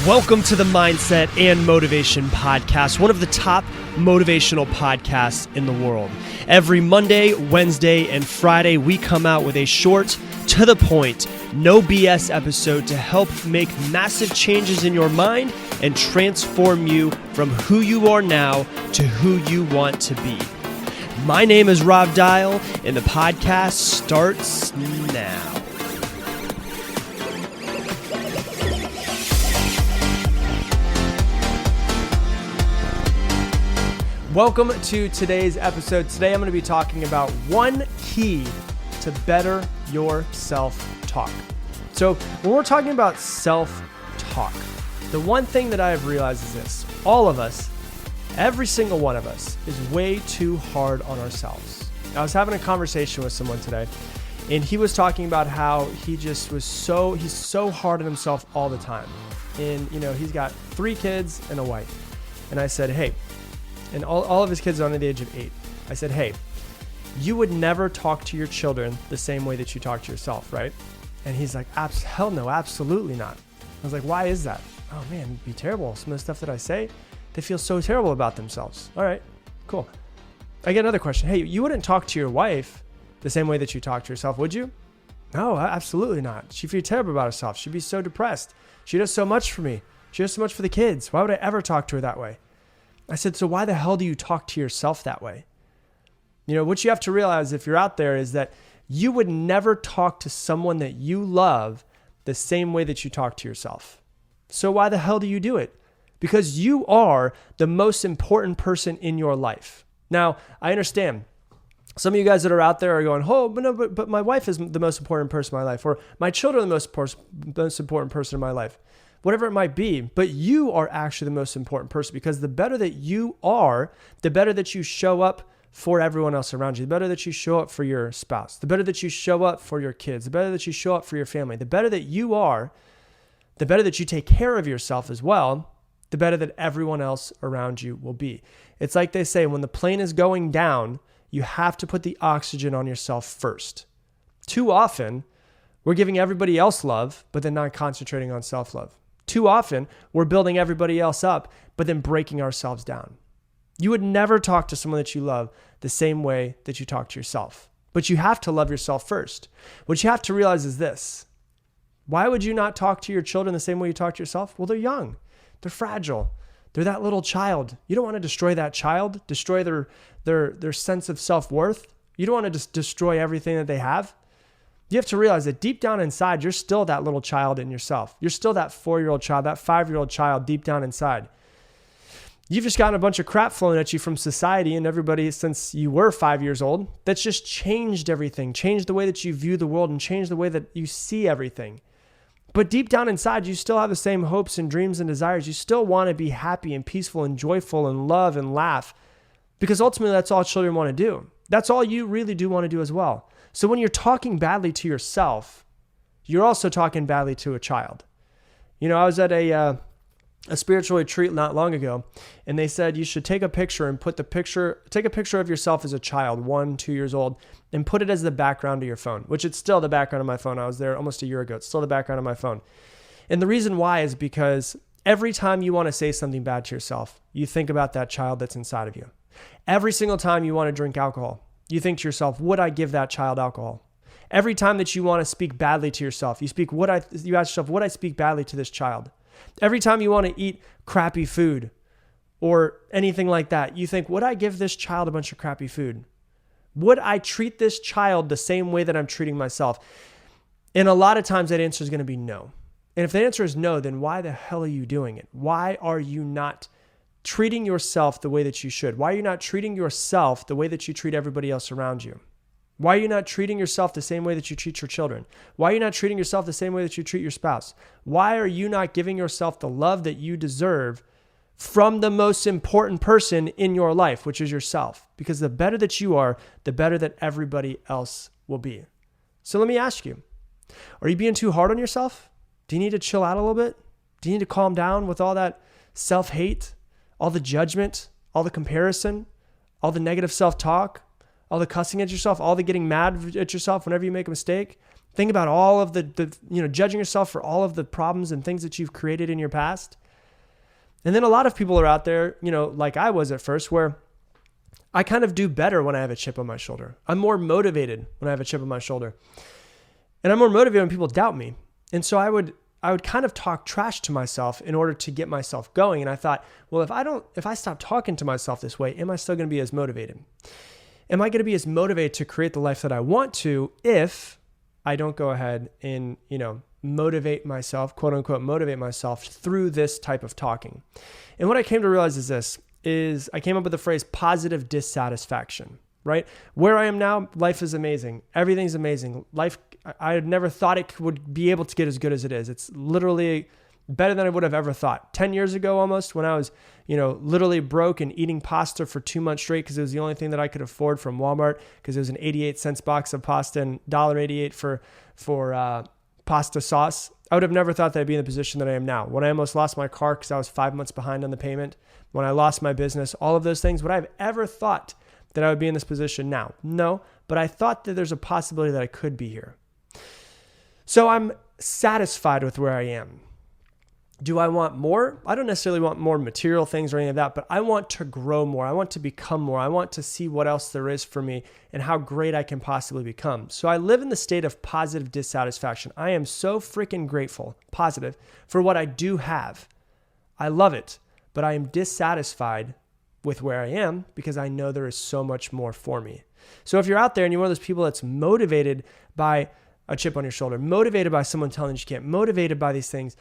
Welcome to the Mindset and Motivation Podcast, one of the top motivational podcasts in the world. Every Monday, Wednesday, and Friday, we come out with a short, to the point, no BS episode to help make massive changes in your mind and transform you from who you are now to who you want to be. My name is Rob Dial, and the podcast starts now. Welcome to today's episode. Today I'm going to be talking about one key to better your self-talk. So when we're talking about self-talk, the one thing that I have realized is this. All of us, every single one of us, is way too hard on ourselves. I was having a conversation with someone today, and he was talking about how he's so hard on himself all the time. And, he's got 3 kids and a wife. And I said, hey, and all of his kids are under the age of 8. I said, hey, you would never talk to your children the same way that you talk to yourself, right? And he's like, hell no, absolutely not. I was like, why is that? Oh man, it'd be terrible. Some of the stuff that I say, they feel so terrible about themselves. All right, cool. I get another question. Hey, you wouldn't talk to your wife the same way that you talk to yourself, would you? No, absolutely not. She'd feel terrible about herself. She'd be so depressed. She does so much for me. She does so much for the kids. Why would I ever talk to her that way? I said, so why the hell do you talk to yourself that way? What you have to realize if you're out there is that you would never talk to someone that you love the same way that you talk to yourself. So why the hell do you do it? Because you are the most important person in your life. Now, I understand. Some of you guys that are out there are going, oh, but my wife is the most important person in my life, or my children are the most important person in my life. Whatever it might be, but you are actually the most important person, because the better that you are, the better that you show up for everyone else around you, the better that you show up for your spouse, the better that you show up for your kids, the better that you show up for your family, the better that you are, the better that you take care of yourself as well, the better that everyone else around you will be. It's like they say, when the plane is going down, you have to put the oxygen on yourself first. Too often, we're giving everybody else love, but then not concentrating on self-love. Too often, we're building everybody else up, but then breaking ourselves down. You would never talk to someone that you love the same way that you talk to yourself. But you have to love yourself first. What you have to realize is this. Why would you not talk to your children the same way you talk to yourself? Well, they're young. They're fragile. They're that little child. You don't want to destroy that child, destroy their sense of self-worth. You don't want to just destroy everything that they have. You have to realize that deep down inside, you're still that little child in yourself. You're still that 4-year-old child, that 5-year-old child deep down inside. You've just gotten a bunch of crap flown at you from society and everybody since you were 5 years old. That's just changed everything, changed the way that you view the world and changed the way that you see everything. But deep down inside, you still have the same hopes and dreams and desires. You still want to be happy and peaceful and joyful and love and laugh, because ultimately that's all children want to do. That's all you really do want to do as well. So when you're talking badly to yourself, you're also talking badly to a child. I was at a spiritual retreat not long ago, and they said you should take a picture and take a picture of yourself as a child, 1, 2 years old, and put it as the background of your phone, which it's still the background of my phone. I was there almost a year ago. It's still the background of my phone. And the reason why is because every time you want to say something bad to yourself, you think about that child that's inside of you. Every single time you want to drink alcohol, you think to yourself, would I give that child alcohol? Every time that you want to speak badly to yourself, you ask yourself, would I speak badly to this child? Every time you want to eat crappy food or anything like that, you think, would I give this child a bunch of crappy food? Would I treat this child the same way that I'm treating myself? And a lot of times that answer is going to be no. And if the answer is no, then why the hell are you doing it? Why are you not treating yourself the way that you should? Why are you not treating yourself the way that you treat everybody else around you? Why are you not treating yourself the same way that you treat your children? Why are you not treating yourself the same way that you treat your spouse? Why are you not giving yourself the love that you deserve from the most important person in your life, which is yourself? Because the better that you are, the better that everybody else will be. So let me ask you, are you being too hard on yourself? Do you need to chill out a little bit? Do you need to calm down with all that self-hate? All the judgment, all the comparison, all the negative self-talk, all the cussing at yourself, all the getting mad at yourself whenever you make a mistake? Think about all of the judging yourself for all of the problems and things that you've created in your past. And then a lot of people are out there, like I was at first, where I kind of do better when I have a chip on my shoulder. I'm more motivated when I have a chip on my shoulder. And I'm more motivated when people doubt me. And so I would kind of talk trash to myself in order to get myself going. And I thought, well, if I stop talking to myself this way, am I still going to be as motivated? Am I going to be as motivated to create the life that I want to if I don't go ahead and, motivate myself, quote unquote, motivate myself through this type of talking? And what I came to realize is I came up with the phrase positive dissatisfaction, right? Where I am now, life is amazing. Everything's amazing. Life, I had never thought it would be able to get as good as it is. It's literally better than I would have ever thought. 10 years ago almost, when I was, literally broke and eating pasta for 2 months straight because it was the only thing that I could afford from Walmart, because it was an 88-cent box of pasta and $1.88 for pasta sauce. I would have never thought that I'd be in the position that I am now. When I almost lost my car because I was 5 months behind on the payment, when I lost my business, all of those things, would I have ever thought that I would be in this position now? No, but I thought that there's a possibility that I could be here. So I'm satisfied with where I am. Do I want more? I don't necessarily want more material things or any of that, but I want to grow more. I want to become more. I want to see what else there is for me and how great I can possibly become. So I live in the state of positive dissatisfaction. I am so freaking grateful, positive, for what I do have. I love it, but I am dissatisfied with where I am because I know there is so much more for me. So if you're out there and you're one of those people that's motivated by a chip on your shoulder, motivated by someone telling you can't, motivated by these things,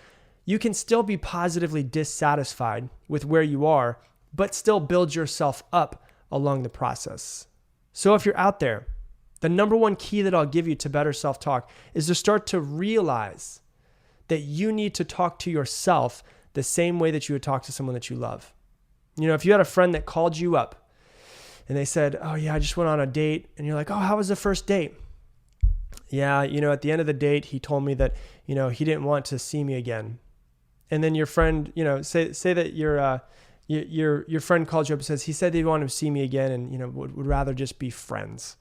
you can still be positively dissatisfied with where you are, but still build yourself up along the process. So if you're out there, the number one key that I'll give you to better self-talk is to start to realize that you need to talk to yourself the same way that you would talk to someone that you love. If you had a friend that called you up and they said, oh yeah, I just went on a date, and you're like, oh, how was the first date? Yeah, at the end of the date, he told me that, he didn't want to see me again. And then your friend, say that your friend called you up and says, he said they wanted to see me again and, would rather just be friends.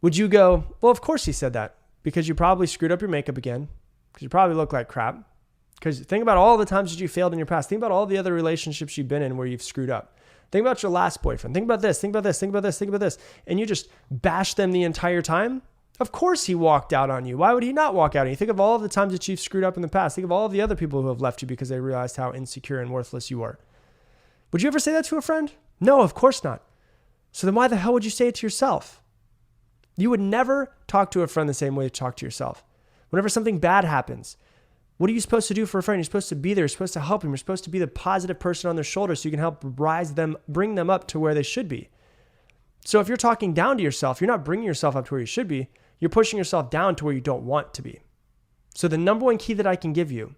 Would you go, well, of course he said that, because you probably screwed up your makeup again, because you probably look like crap. Because think about all the times that you failed in your past. Think about all the other relationships you've been in where you've screwed up. Think about your last boyfriend. Think about this, think about this, think about this, think about this. And you just bash them the entire time. Of course he walked out on you. Why would he not walk out on you? Think of all of the times that you've screwed up in the past. Think of all of the other people who have left you because they realized how insecure and worthless you are. Would you ever say that to a friend? No, of course not. So then why the hell would you say it to yourself? You would never talk to a friend the same way you talk to yourself. Whenever something bad happens, what are you supposed to do for a friend? You're supposed to be there. You're supposed to help them. You're supposed to be the positive person on their shoulder so you can help rise them, bring them up to where they should be. So if you're talking down to yourself, you're not bringing yourself up to where you should be. You're pushing yourself down to where you don't want to be. So the number one key that I can give you,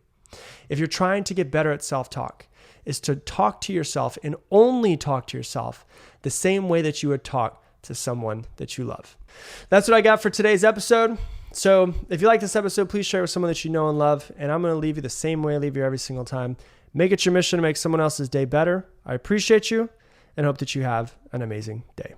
if you're trying to get better at self-talk, is to talk to yourself and only talk to yourself the same way that you would talk to someone that you love. That's what I got for today's episode. So if you like this episode, please share it with someone that you know and love. And I'm going to leave you the same way I leave you every single time. Make it your mission to make someone else's day better. I appreciate you and hope that you have an amazing day.